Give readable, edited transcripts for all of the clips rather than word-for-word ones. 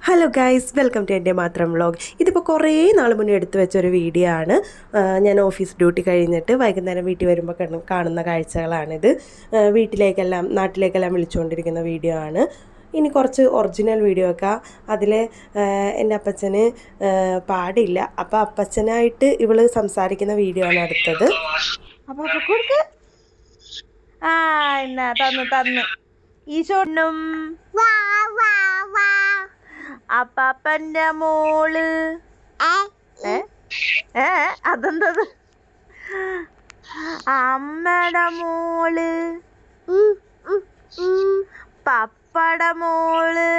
Hello guys, welcome to എൻ്റെ മാത്രം vlog. ഇതിപ്പോൾ കുറേ നാൾ മുന്നേ എടുത്തു വെച്ചൊരു വീഡിയോ ആണ്. ഞാൻ ഓഫീസ് ഡ്യൂട്ടി കഴിഞ്ഞിട്ട് വൈകുന്നേരം വീട്ടിൽ വരുമ്പോൾ കാണുന്ന കാഴ്ചകളാണിത്. നാട്ടിലേക്കെല്ലാം വിളിച്ചുകൊണ്ടിരിക്കുന്ന വീഡിയോ ആണ്. ഇനി കുറച്ച് ഒറിജിനൽ വീഡിയോ ഒക്കെ അതിൽ എൻ്റെ അപ്പച്ചന് പാടില്ല, അപ്പോൾ അപ്പച്ചനായിട്ട് ഇവള് സംസാരിക്കുന്ന വീഡിയോ ആണ് അടുത്തത്. അപ്പോൾ എന്നാ തന്നു ഈശോണ്ണും അപ്പാപ്പൻ്റെ മോള് അതെന്തത് അമ്മയുടെ മോള് പപ്പയുടെ മോള്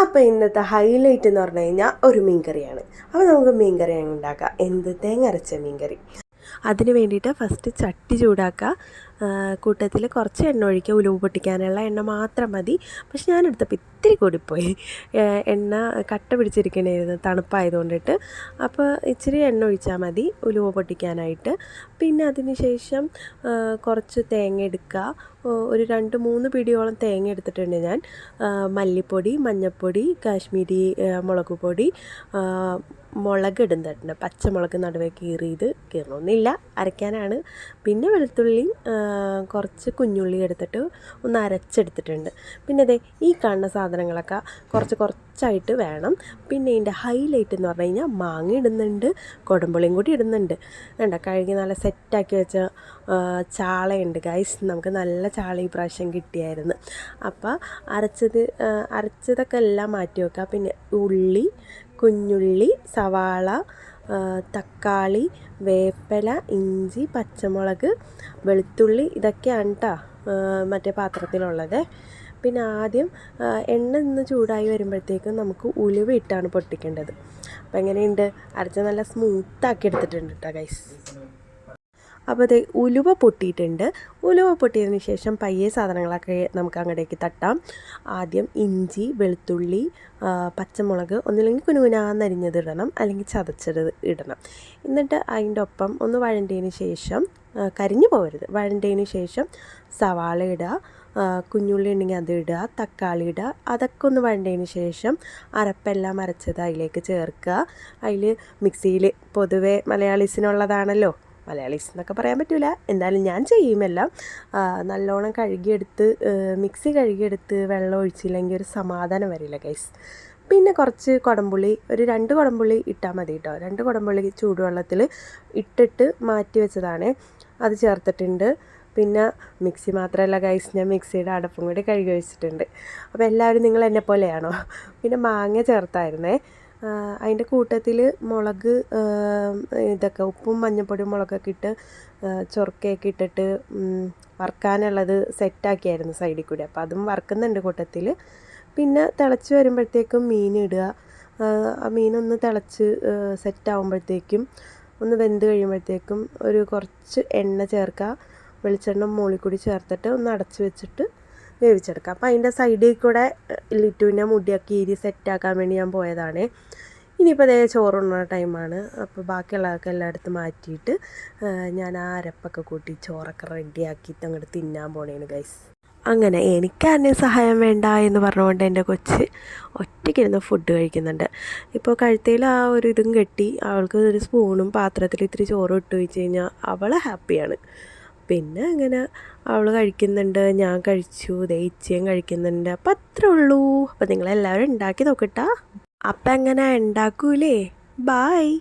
അപ്പോൾ ഇന്നത്തെ ഹൈലൈറ്റ് എന്ന് പറഞ്ഞു കഴിഞ്ഞാൽ ഒരു മീൻകറിയാണ്. അപ്പോൾ നമുക്ക് മീൻകറി ഉണ്ടാക്കാം. എന്ത് തേങ്ങ അരച്ച മീൻകറി. അതിന് വേണ്ടിയിട്ട് ഫസ്റ്റ് ചട്ടി ചൂടാക്കുക, കൂട്ടത്തിൽ കുറച്ച് എണ്ണ ഒഴിക്കുക. ഉലുവ പൊട്ടിക്കാനുള്ള എണ്ണ മാത്രം മതി. പക്ഷെ ഞാനെടുത്തപ്പോൾ ഇത്തിരി കൂടിപ്പോയി, എണ്ണ കട്ട പിടിച്ചിരിക്കണമായിരുന്നു തണുപ്പായതുകൊണ്ടിട്ട്. അപ്പോൾ ഇച്ചിരി എണ്ണ ഒഴിച്ചാൽ മതി ഉലുവ പൊട്ടിക്കാനായിട്ട്. പിന്നെ അതിന് ശേഷം കുറച്ച് തേങ്ങ എടുക്കുക. ഒരു 2-3 പിടിയോളം തേങ്ങ എടുത്തിട്ടുണ്ട് ഞാൻ. മല്ലിപ്പൊടി, മഞ്ഞൾപ്പൊടി, കാശ്മീരി മുളക് പൊടി, മുളക് ഇടുന്നുണ്ട്. പച്ചമുളക് നടുവേ കീറണമെന്നില്ല, അരയ്ക്കാനാണ്. പിന്നെ വെളുത്തുള്ളി, കുറച്ച് കുഞ്ഞുള്ളി എടുത്തിട്ട് ഒന്ന് അരച്ചെടുത്തിട്ടുണ്ട്. പിന്നെ അതെ ഈ കാണുന്ന സാധനങ്ങളൊക്കെ കുറച്ചായിട്ട് വേണം. പിന്നെ ഇതിൻ്റെ ഹൈലൈറ്റ് എന്ന് പറഞ്ഞു കഴിഞ്ഞാൽ മാങ്ങ ഇടുന്നുണ്ട്, കുടംപുളിയും കൂടി ഇടുന്നുണ്ട്. വേണ്ട കഴുകി നല്ല സെറ്റാക്കി വെച്ച ചാളയുണ്ട് ഗൈസ്. നമുക്ക് നല്ല ചാള ഈ പ്രാവശ്യം കിട്ടിയായിരുന്നു. അപ്പോൾ അരച്ചതൊക്കെ എല്ലാം മാറ്റി വെക്കുക. പിന്നെ ഉള്ളി, കുഞ്ഞുള്ളി, സവാള, തക്കാളി, വേപ്പില, ഇഞ്ചി, പച്ചമുളക്, വെളുത്തുള്ളി, ഇതൊക്കെയാണ് കേട്ടോ മറ്റേ പാത്രത്തിലുള്ളത്. പിന്നെ ആദ്യം എണ്ണ നിന്ന് ചൂടായി വരുമ്പോഴത്തേക്കും നമുക്ക് ഉലുവ ഇട്ടാണ് പൊട്ടിക്കേണ്ടത്. അപ്പോൾ എങ്ങനെയുണ്ട്? അരച്ച നല്ല സ്മൂത്താക്കി എടുത്തിട്ടുണ്ട് കേട്ടോ ഗൈസ്. അപ്പോൾ അത് ഉലുവ പൊട്ടിയിട്ടുണ്ട്. ഉലുവ പൊട്ടിയതിന് ശേഷം പയ്യെ സാധനങ്ങളൊക്കെ നമുക്ക് അങ്ങോട്ടേക്ക് തട്ടാം. ആദ്യം ഇഞ്ചി, വെളുത്തുള്ളി, പച്ചമുളക് ഒന്നില്ലെങ്കിൽ കുനുകുനാന്നരിഞ്ഞത് ഇടണം, അല്ലെങ്കിൽ ചതച്ചത് ഇടണം. എന്നിട്ട് അതിൻ്റെ ഒപ്പം ഒന്ന് വഴണ്ടതിന് ശേഷം, കരിഞ്ഞു പോകരുത്, വഴണ്ടതിന് ശേഷം സവാള ഇടുക, കുഞ്ഞുള്ളി ഉണ്ടെങ്കിൽ അത് ഇടുക, തക്കാളി ഇടുക. അതൊക്കെ ഒന്ന് വഴണ്ടതിന് ശേഷം അരപ്പെല്ലാം അരച്ചത് അതിലേക്ക് ചേർക്കുക. അതിൽ മിക്സിയിൽ പൊതുവെ മലയാളീസിനുള്ളതാണല്ലോ, മലയാളീസ് എന്നൊക്കെ പറയാൻ പറ്റില്ല, എന്തായാലും ഞാൻ ചെയ്യുമെല്ലാം. നല്ലോണം കഴുകിയെടുത്ത്, മിക്സി കഴുകിയെടുത്ത് വെള്ളം ഒഴിച്ചില്ലെങ്കിൽ ഒരു സമാധാനം വരില്ല ഗൈസ്. പിന്നെ കുറച്ച് കുടംപുളി, ഒരു 2 കുടംപുളി ഇട്ടാൽ മതി കേട്ടോ. 2 കുടംപുളി ചൂടുവെള്ളത്തിൽ ഇട്ടിട്ട് മാറ്റി വെച്ചതാണ്, അത് ചേർത്തിട്ടുണ്ട്. പിന്നെ മിക്സി മാത്രമല്ല ഗൈസ്, ഞാൻ മിക്സിയുടെ അടപ്പും കൂടി കഴുകി വെച്ചിട്ടുണ്ട്. അപ്പോൾ എല്ലാവരും നിങ്ങൾ എന്നെ പോലെയാണോ? പിന്നെ മാങ്ങ ചേർത്തായിരുന്നേ. അതിൻ്റെ കൂട്ടത്തിൽ മുളക്, ഇതൊക്കെ ഉപ്പും മഞ്ഞൾപ്പൊടിയും മുളകൊക്കെ ഇട്ട് ചൊറുക്കയൊക്കെ ഇട്ടിട്ട് വറുക്കാനുള്ളത് സെറ്റാക്കിയായിരുന്നു സൈഡിൽ കൂടി. അപ്പോൾ അതും വറുക്കുന്നുണ്ട് കൂട്ടത്തിൽ. പിന്നെ തിളച്ച് വരുമ്പോഴത്തേക്കും മീനിടുക. ആ മീനൊന്ന് തിളച്ച് സെറ്റാകുമ്പോഴത്തേക്കും, ഒന്ന് വെന്ത് കഴിയുമ്പോഴത്തേക്കും ഒരു കുറച്ച് എണ്ണ ചേർക്കുക. വെളിച്ചെണ്ണ മുകളിൽ കൂടി ചേർത്തിട്ട് ഒന്ന് അടച്ച് വെച്ചിട്ട് വേവിച്ചെടുക്കാം. അപ്പോൾ അതിൻ്റെ സൈഡിൽ കൂടെ ലിറ്റുവിനെ മുടിയൊക്കെ ഈരി സെറ്റാക്കാൻ വേണ്ടി ഞാൻ പോയതാണ്. ഇനിയിപ്പോൾ അതേ ചോറുണ്ണുന്ന ടൈമാണ്. അപ്പോൾ ബാക്കിയുള്ളതൊക്കെ എല്ലായിടത്തും മാറ്റിയിട്ട് ഞാൻ ആ അരപ്പൊക്കെ കൂട്ടി ചോറൊക്കെ റെഡിയാക്കിയിട്ട് അങ്ങോട്ട് തിന്നാൻ പോണേന് ഗൈസ്. അങ്ങനെ എനിക്കാരുടെ സഹായം വേണ്ട എന്ന് പറഞ്ഞുകൊണ്ട് എൻ്റെ കൊച്ച് ഒറ്റയ്ക്കിരുന്ന് ഫുഡ് കഴിക്കുന്നുണ്ട്. ഇപ്പോൾ കഴുത്തയിൽ ആ ഒരു ഇതും കെട്ടി അവൾക്ക് ഒരു സ്പൂണും പാത്രത്തിൽ ഇത്തിരി ചോറും ഇട്ട് വെച്ച് കഴിഞ്ഞാൽ അവൾ ഹാപ്പിയാണ്. പിന്നെ അങ്ങനെ അവൾ കഴിക്കുന്നുണ്ട്, ഞാൻ കഴിച്ചു, ദയിച്ചയും കഴിക്കുന്നുണ്ട്. അപ്പം അത്രേ ഉള്ളൂ. അപ്പം നിങ്ങളെല്ലാവരും ഉണ്ടാക്കി നോക്കട്ടാ. അപ്പം അങ്ങനെ ഉണ്ടാക്കൂലേ. ബായ്.